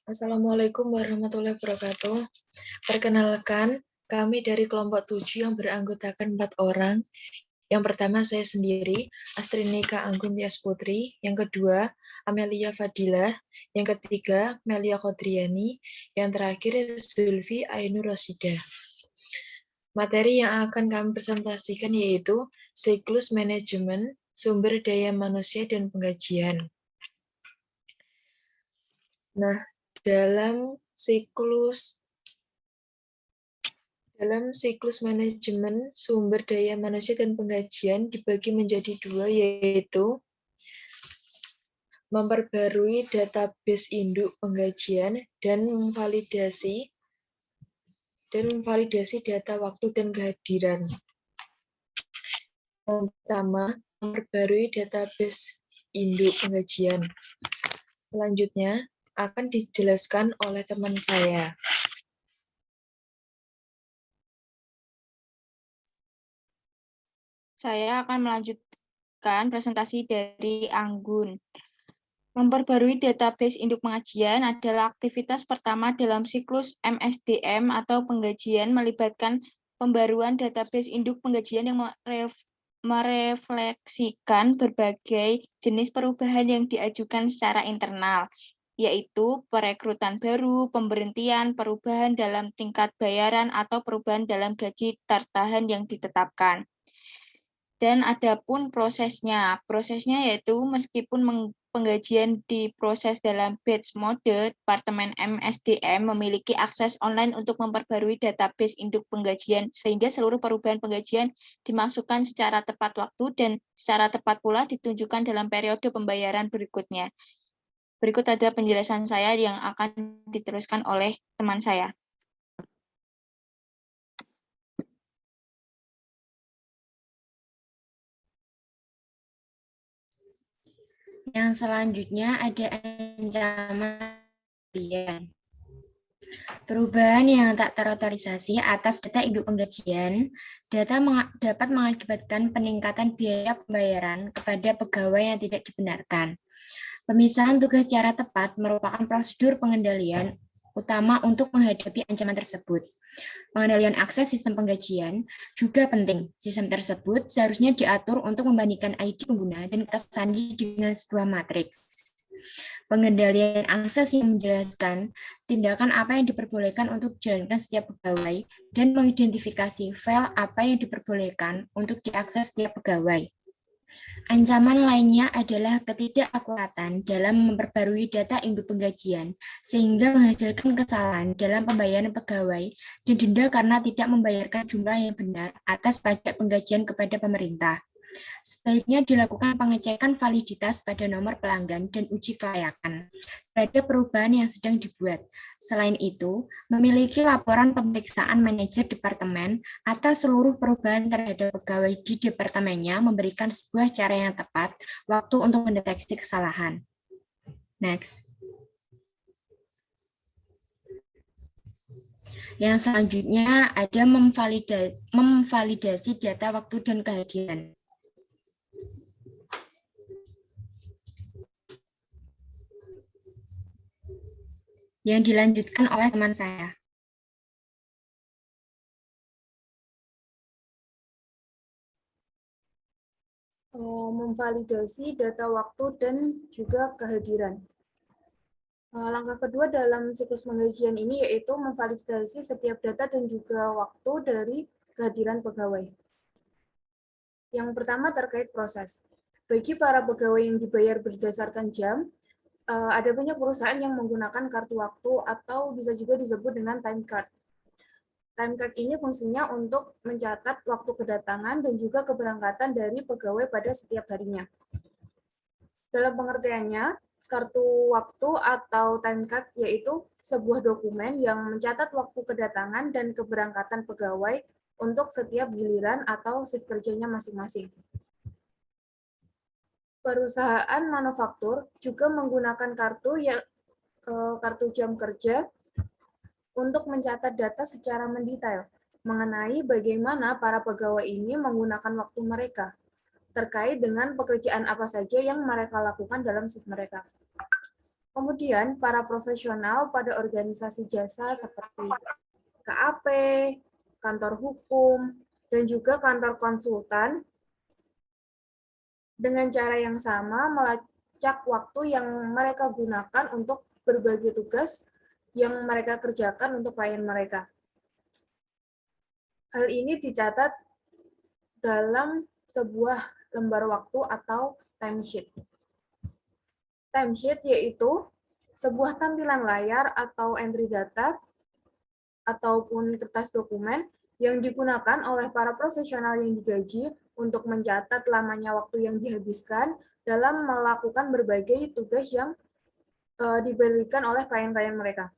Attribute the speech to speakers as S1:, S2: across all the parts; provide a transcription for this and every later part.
S1: Assalamualaikum warahmatullahi wabarakatuh. Perkenalkan, kami dari kelompok 7 yang beranggotakan 4 orang. Yang pertama saya sendiri, Astrinika Anggun Tias Putri. Yang kedua, Amelia Fadilah. Yang ketiga, Melia Kodriani. Yang terakhir, Zulfi Ainur Rosidah. Materi yang akan kami presentasikan yaitu siklus manajemen, sumber daya manusia, dan penggajian. Nah, dalam siklus manajemen sumber daya manusia dan penggajian dibagi menjadi dua, yaitu memperbarui database induk penggajian dan memvalidasi data waktu dan kehadiran. Yang pertama, memperbarui database induk penggajian. Selanjutnya akan dijelaskan oleh teman saya.
S2: Saya akan melanjutkan presentasi dari Anggun. Memperbarui database induk pengajian adalah aktivitas pertama dalam siklus MSDM atau penggajian melibatkan pembaruan database induk penggajian yang merefleksikan berbagai jenis perubahan yang diajukan secara internal, yaitu perekrutan baru, pemberhentian, perubahan dalam tingkat bayaran, atau perubahan dalam gaji tertahan yang ditetapkan. Dan adapun prosesnya yaitu meskipun penggajian diproses dalam batch mode, Departemen MSDM memiliki akses online untuk memperbarui database induk penggajian sehingga seluruh perubahan penggajian dimasukkan secara tepat waktu dan secara tepat pula ditunjukkan dalam periode pembayaran berikutnya. Berikut ada penjelasan saya yang akan diteruskan oleh teman saya.
S3: Yang selanjutnya ada ancaman pemberian. Perubahan yang tak terotorisasi atas data induk penggajian, dapat mengakibatkan peningkatan biaya pembayaran kepada pegawai yang tidak dibenarkan. Pemisahan tugas secara tepat merupakan prosedur pengendalian utama untuk menghadapi ancaman tersebut. Pengendalian akses sistem penggajian juga penting. Sistem tersebut seharusnya diatur untuk membandingkan ID pengguna dan kata sandi dengan sebuah matriks. Pengendalian akses yang menjelaskan tindakan apa yang diperbolehkan untuk dijalankan setiap pegawai dan mengidentifikasi file apa yang diperbolehkan untuk diakses setiap pegawai. Ancaman lainnya adalah ketidakakuratan dalam memperbarui data induk penggajian, sehingga menghasilkan kesalahan dalam pembayaran pegawai dan denda karena tidak membayarkan jumlah yang benar atas pajak penggajian kepada pemerintah. Sebaiknya dilakukan pengecekan validitas pada nomor pelanggan dan uji kelayakan terhadap perubahan yang sedang dibuat. Selain itu, memiliki laporan pemeriksaan manajer departemen atas seluruh perubahan terhadap pegawai di departemennya memberikan sebuah cara yang tepat waktu untuk mendeteksi kesalahan. Next. Yang selanjutnya ada memvalidasi data waktu dan kehadiran. Yang dilanjutkan oleh teman saya.
S4: Memvalidasi data waktu dan juga kehadiran. Langkah kedua dalam siklus penggajian ini yaitu memvalidasi setiap data dan juga waktu dari kehadiran pegawai. Yang pertama terkait proses. Bagi para pegawai yang dibayar berdasarkan jam, ada banyak perusahaan yang menggunakan kartu waktu atau bisa juga disebut dengan time card. Time card ini fungsinya untuk mencatat waktu kedatangan dan juga keberangkatan dari pegawai pada setiap harinya. Dalam pengertiannya, kartu waktu atau time card yaitu sebuah dokumen yang mencatat waktu kedatangan dan keberangkatan pegawai untuk setiap giliran atau shift kerjanya masing-masing. Perusahaan manufaktur juga menggunakan kartu jam kerja untuk mencatat data secara mendetail mengenai bagaimana para pegawai ini menggunakan waktu mereka terkait dengan pekerjaan apa saja yang mereka lakukan dalam shift mereka. Kemudian, para profesional pada organisasi jasa seperti KAP, kantor hukum, dan juga kantor konsultan dengan cara yang sama melacak waktu yang mereka gunakan untuk berbagi tugas yang mereka kerjakan untuk klien mereka. Hal ini dicatat dalam sebuah lembar waktu atau timesheet. Timesheet yaitu sebuah tampilan layar atau entry data ataupun kertas dokumen yang digunakan oleh para profesional yang digaji untuk mencatat lamanya waktu yang dihabiskan dalam melakukan berbagai tugas yang diberikan oleh klien-klien mereka.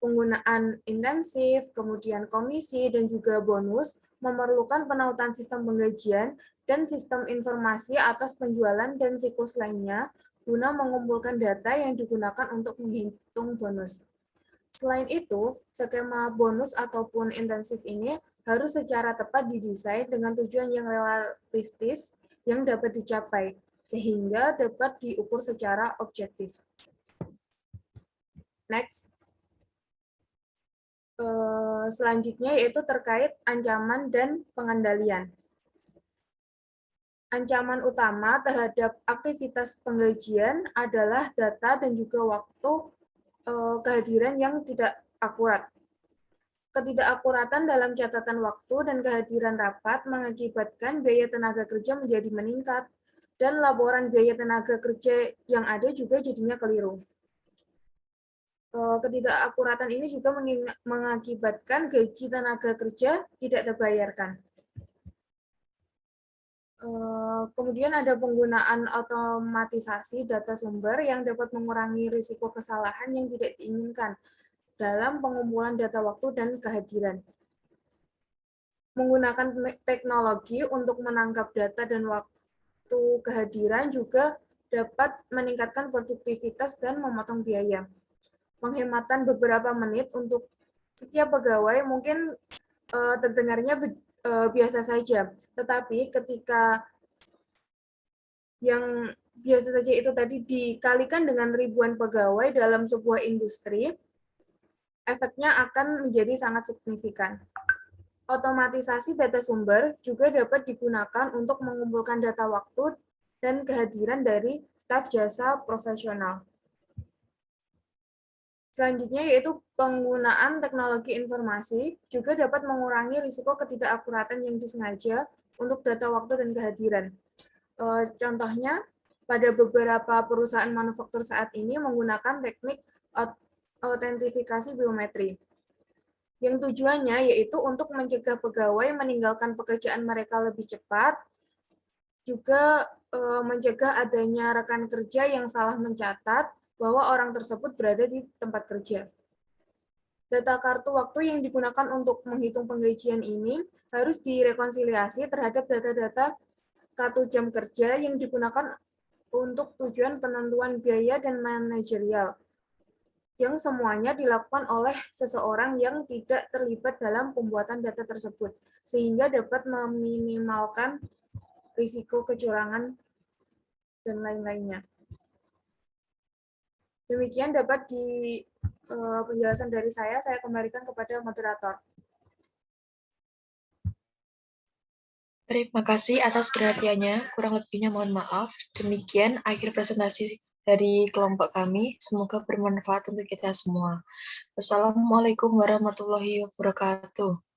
S4: Penggunaan intensif, kemudian komisi, dan juga bonus memerlukan penautan sistem penggajian dan sistem informasi atas penjualan dan siklus lainnya guna mengumpulkan data yang digunakan untuk menghitung bonus. Selain itu, skema bonus ataupun intensif ini harus secara tepat didesain dengan tujuan yang realistis yang dapat dicapai, sehingga dapat diukur secara objektif. Next. Selanjutnya yaitu terkait ancaman dan pengendalian. Ancaman utama terhadap aktivitas penggajian adalah data dan juga waktu kehadiran yang tidak akurat. Ketidakakuratan dalam catatan waktu dan kehadiran rapat mengakibatkan biaya tenaga kerja menjadi meningkat, dan laporan biaya tenaga kerja yang ada juga jadinya keliru. Ketidakakuratan ini juga mengakibatkan gaji tenaga kerja tidak terbayarkan. Kemudian ada penggunaan otomatisasi data sumber yang dapat mengurangi risiko kesalahan yang tidak diinginkan dalam pengumpulan data waktu dan kehadiran. Menggunakan teknologi untuk menangkap data dan waktu kehadiran juga dapat meningkatkan produktivitas dan memotong biaya. Penghematan beberapa menit untuk setiap pegawai mungkin terdengarnya biasa saja, tetapi ketika yang biasa saja itu tadi dikalikan dengan ribuan pegawai dalam sebuah industri, efeknya akan menjadi sangat signifikan. Otomatisasi data sumber juga dapat digunakan untuk mengumpulkan data waktu dan kehadiran dari staf jasa profesional. Selanjutnya yaitu penggunaan teknologi informasi juga dapat mengurangi risiko ketidakakuratan yang disengaja untuk data waktu dan kehadiran. Contohnya, pada beberapa perusahaan manufaktur saat ini menggunakan teknik autentifikasi biometri, yang tujuannya yaitu untuk mencegah pegawai meninggalkan pekerjaan mereka lebih cepat, juga mencegah adanya rekan kerja yang salah mencatat bahwa orang tersebut berada di tempat kerja. Data kartu waktu yang digunakan untuk menghitung penggajian ini harus direkonsiliasi terhadap data-data kartu jam kerja yang digunakan untuk tujuan penentuan biaya dan manajerial, yang semuanya dilakukan oleh seseorang yang tidak terlibat dalam pembuatan data tersebut, sehingga dapat meminimalkan risiko kecurangan dan lain-lainnya. Demikian dapat penjelasan dari saya kembalikan kepada moderator.
S1: Terima kasih atas perhatiannya, kurang lebihnya mohon maaf. Demikian akhir presentasi dari kelompok kami, semoga bermanfaat untuk kita semua. Wassalamualaikum warahmatullahi wabarakatuh.